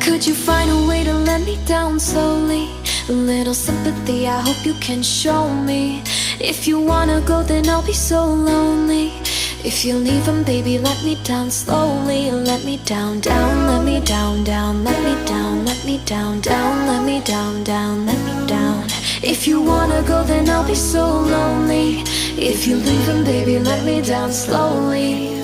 Could you find a way to let me down slowly? A little sympathy, I hope you can show me. If you wanna go, then I'll be so lonely. If you're leaving, baby, let me down slowly. Let me down, down, let me down, down, let me down, let me down, down, let me down, down, let me down. If you wanna go, then I'll be so lonely. If you're leaving, baby, let me down slowly.